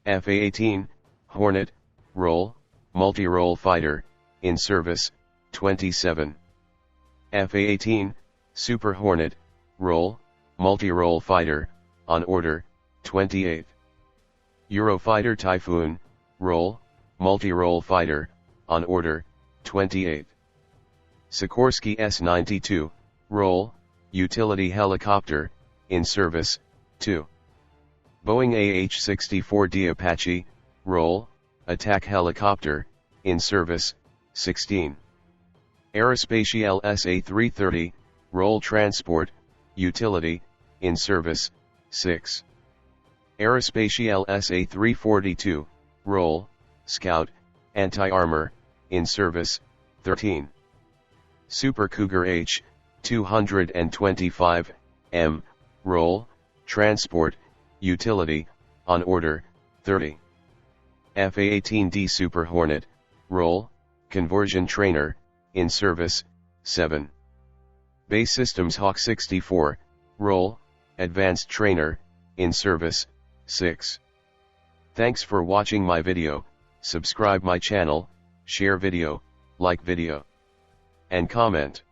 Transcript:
A-18, Hornet, Role, Multi-Role Fighter, in service, 27. A-18, Super Hornet, Role, Multi-Role Fighter, on order, 28. Eurofighter Typhoon, Role, Multi-Role Fighter, on order, 28. Sikorsky S-92, Role, Utility Helicopter, in service, 2. Boeing AH-64D Apache, Role, Attack Helicopter, in service, 16. Aerospatiale SA330, Role Transport, Utility, in service, 6. Aerospatiale SA342, Role, Scout, Anti-Armor, in service, 13. Super Cougar H-225M, Role, Transport, Utility, on order, 30. A-18D Super Hornet, Role, Conversion Trainer, in service, 7. BAE Systems Hawk 64, Role, Advanced Trainer, in service, 6. Thanks for watching my video. Subscribe my channel, share video, like video, and comment.